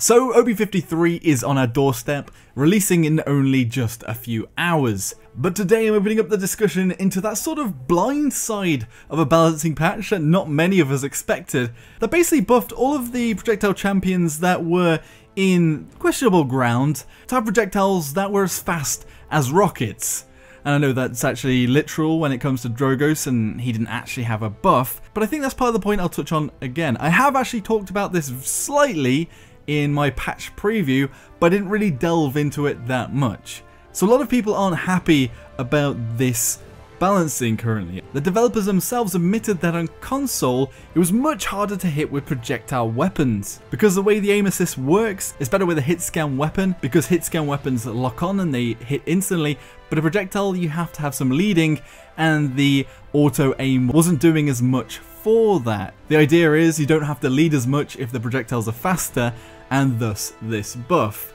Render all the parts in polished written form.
So OB53 is on our doorstep, releasing in only just a few hours. But today I'm opening up the discussion into that sort of blind side of a balancing patch that not many of us expected, that basically buffed all of the projectile champions that were in questionable ground to have projectiles that were as fast as rockets. And I know that's actually literal when it comes to Drogos, and he didn't actually have a buff, but I think that's part of the point I'll touch on again. I have actually talked about this slightly in my patch preview, but I didn't really delve into it that much. So a lot of people aren't happy about this balancing currently. The developers themselves admitted that on console it was much harder to hit with projectile weapons, because the way the aim assist works is better with a hit scan weapon, because hit scan weapons lock on and they hit instantly, but a projectile you have to have some leading, and the auto aim wasn't doing as much for that. The idea is you don't have to lead as much if the projectiles are faster, and thus this buff.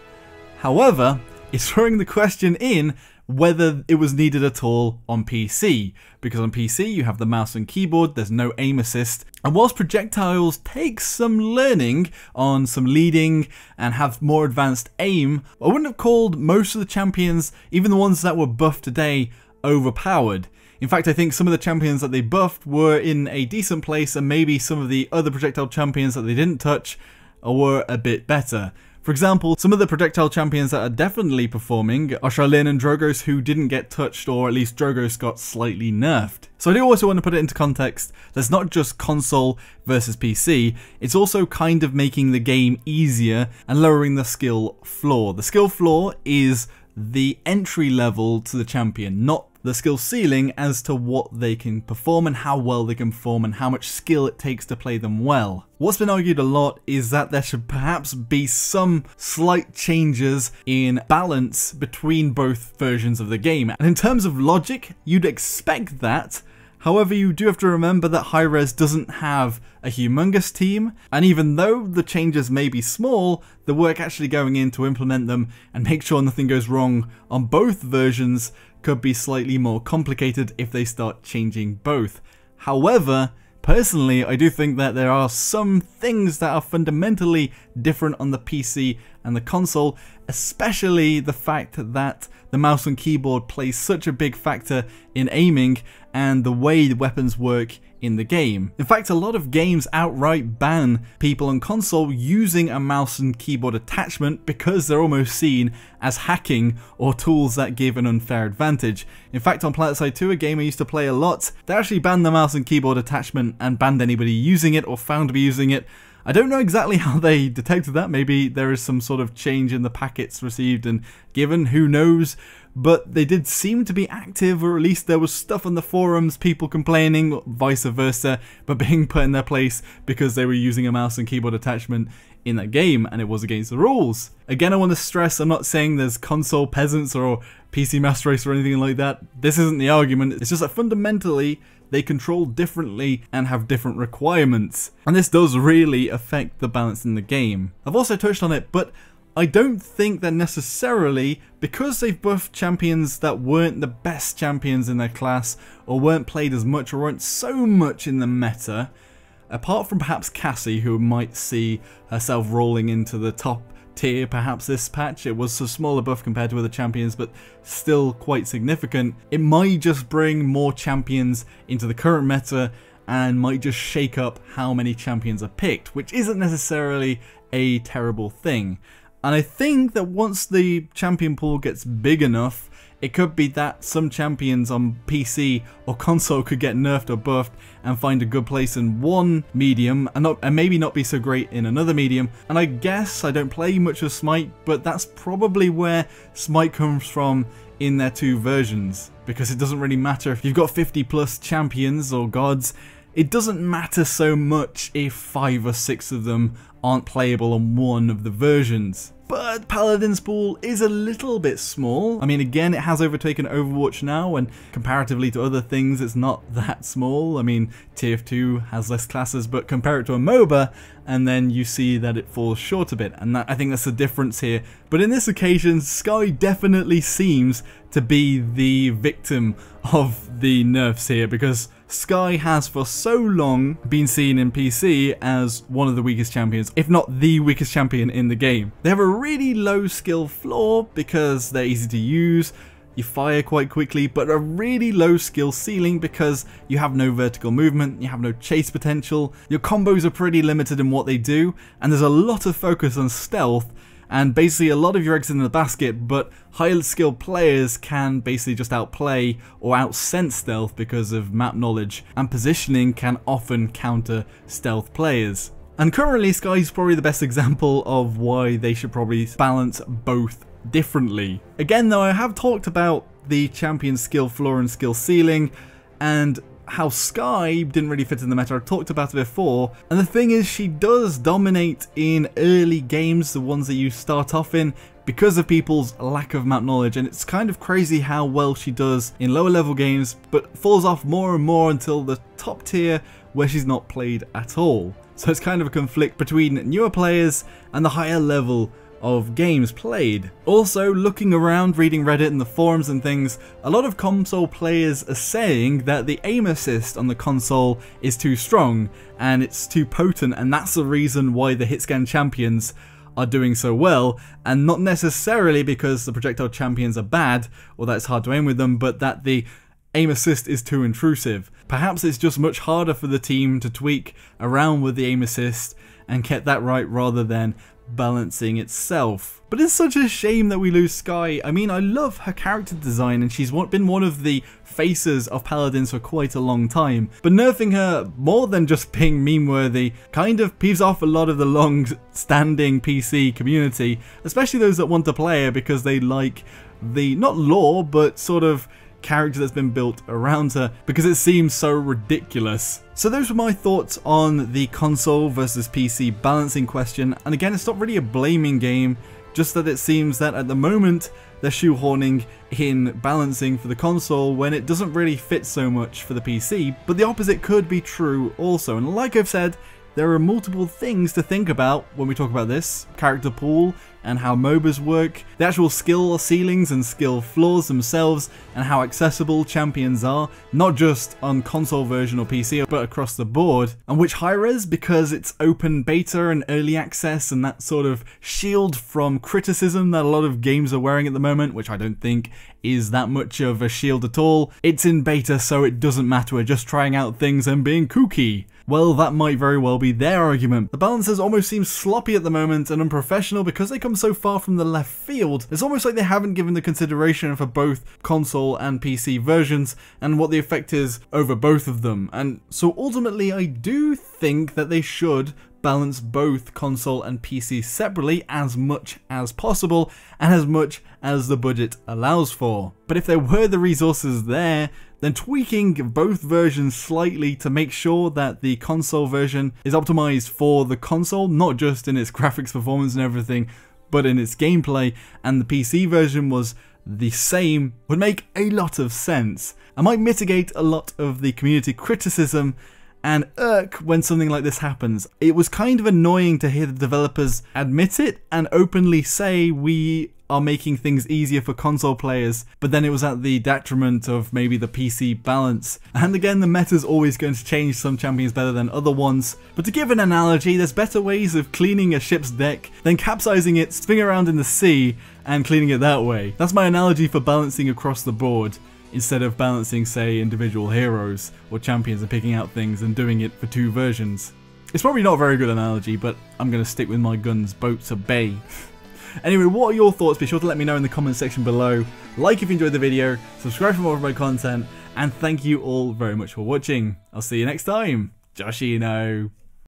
However, it's throwing the question in whether it was needed at all on PC, because on PC you have the mouse and keyboard, there's no aim assist, and whilst projectiles take some learning on some leading and have more advanced aim, I wouldn't have called most of the champions, even the ones that were buffed today, overpowered. In fact, I think some of the champions that they buffed were in a decent place, and maybe some of the other projectile champions that they didn't touch were a bit better. For example, some of the projectile champions that are definitely performing are Charlene and Drogos, who didn't get touched, or at least Drogos got slightly nerfed. So I do also want to put it into context, that's not just console versus PC, it's also kind of making the game easier and lowering the skill floor. The skill floor is the entry level to the champion, not the skill ceiling as to what they can perform and how well they can perform and how much skill it takes to play them well. What's been argued a lot is that there should perhaps be some slight changes in balance between both versions of the game. And in terms of logic, you'd expect that. However, you do have to remember that Hi-Rez doesn't have a humongous team, and even though the changes may be small, the work actually going in to implement them and make sure nothing goes wrong on both versions could be slightly more complicated if they start changing both. However, personally, I do think that there are some things that are fundamentally different on the PC and the console, especially the fact that the mouse and keyboard plays such a big factor in aiming and the way the weapons work in the game. In fact, a lot of games outright ban people on console using a mouse and keyboard attachment because they're almost seen as hacking or tools that give an unfair advantage. In fact, on PlanetSide 2, a game I used to play a lot, they actually banned the mouse and keyboard attachment and banned anybody using it or found to be using it. I don't know exactly how they detected that. Maybe there is some sort of change in the packets received and given, who knows, but they did seem to be active, or at least there was stuff on the forums, people complaining, vice versa, but being put in their place because they were using a mouse and keyboard attachment in that game and it was against the rules. Again, I want to stress, I'm not saying there's console peasants or PC master race or anything like that. This isn't the argument, it's just that fundamentally they control differently and have different requirements, and this does really affect the balance in the game. I've also touched on it, but I don't think that necessarily, because they've buffed champions that weren't the best champions in their class, or weren't played as much, or weren't so much in the meta, apart from perhaps Cassie, who might see herself rolling into the top tier perhaps this patch. It was a smaller buff compared to other champions, but still quite significant. It might just bring more champions into the current meta and might just shake up how many champions are picked, which isn't necessarily a terrible thing. And I think that once the champion pool gets big enough, it could be that some champions on PC or console could get nerfed or buffed and find a good place in one medium and maybe not be so great in another medium. And I guess I don't play much of Smite, but that's probably where Smite comes from in their two versions, because it doesn't really matter if you've got 50 plus champions or gods. It doesn't matter so much if 5 or 6 of them aren't playable on one of the versions. But Paladins pool is a little bit small. I mean, again, it has overtaken Overwatch now, and comparatively to other things, it's not that small. I mean, TF2 has less classes, but compare it to a MOBA, and then you see that it falls short a bit, and I think that's the difference here. But in this occasion, Sky definitely seems to be the victim of the nerfs here, because Skye has for so long been seen in PC as one of the weakest champions, if not the weakest champion in the game. They have a really low skill floor because they're easy to use, you fire quite quickly, but a really low skill ceiling because you have no vertical movement, you have no chase potential, your combos are pretty limited in what they do, and there's a lot of focus on stealth, and basically a lot of your eggs in the basket, but higher skilled players can basically just outplay or outsense stealth because of map knowledge, and positioning can often counter stealth players. And currently Skye is probably the best example of why they should probably balance both differently. Again though, I have talked about the champion's skill floor and skill ceiling and how Skye didn't really fit in the meta. I've talked about it before, and the thing is, she does dominate in early games, the ones that you start off in, because of people's lack of map knowledge, and it's kind of crazy how well she does in lower level games, but falls off more and more until the top tier where she's not played at all. So it's kind of a conflict between newer players and the higher level of games played. Also, looking around, reading Reddit and the forums and things, a lot of console players are saying that the aim assist on the console is too strong and it's too potent, and that's the reason why the hitscan champions are doing so well, and not necessarily because the projectile champions are bad or that it's hard to aim with them, but that the aim assist is too intrusive. Perhaps it's just much harder for the team to tweak around with the aim assist and get that right rather than balancing itself. But it's such a shame that we lose Skye. I mean, I love her character design and she's been one of the faces of Paladins for quite a long time, but nerfing her more than just being meme worthy kind of peeves off a lot of the long standing PC community, especially those that want to play her because they like the, not lore, but sort of character that's been built around her because it seems so ridiculous. So those were my thoughts on the console versus PC balancing question, and again, it's not really a blaming game, just that it seems that at the moment they're shoehorning in balancing for the console when it doesn't really fit so much for the PC, but the opposite could be true also. And like I've said, there are multiple things to think about when we talk about this character pool and how MOBAs work, the actual skill ceilings and skill floors themselves, and how accessible champions are, not just on console version or PC, but across the board, and which high-res, because it's open beta and early access and that sort of shield from criticism that a lot of games are wearing at the moment, which I don't think is that much of a shield at all. It's in beta, so it doesn't matter, we're just trying out things and being kooky. Well, that might very well be their argument. The balances almost seem sloppy at the moment and unprofessional because they come so far from the left field. It's almost like they haven't given the consideration for both console and PC versions and what the effect is over both of them. And so ultimately, I do think that they should balance both console and PC separately as much as possible and as much as the budget allows for. But if there were the resources there, then tweaking both versions slightly to make sure that the console version is optimized for the console, not just in its graphics performance and everything, but in its gameplay, and the PC version was the same, would make a lot of sense. I might mitigate a lot of the community criticism and irk when something like this happens. It was kind of annoying to hear the developers admit it and openly say we are making things easier for console players, but then it was at the detriment of maybe the PC balance. And again, the meta's always going to change, some champions better than other ones. But to give an analogy, there's better ways of cleaning a ship's deck than capsizing it, spinning around in the sea, and cleaning it that way. That's my analogy for balancing across the board, instead of balancing, say, individual heroes or champions and picking out things and doing it for two versions. It's probably not a very good analogy, but I'm going to stick with my guns, boats at bay. Anyway, what are your thoughts? Be sure to let me know in the comment section below. Like if you enjoyed the video, subscribe for more of my content, and thank you all very much for watching. I'll see you next time. Joshino.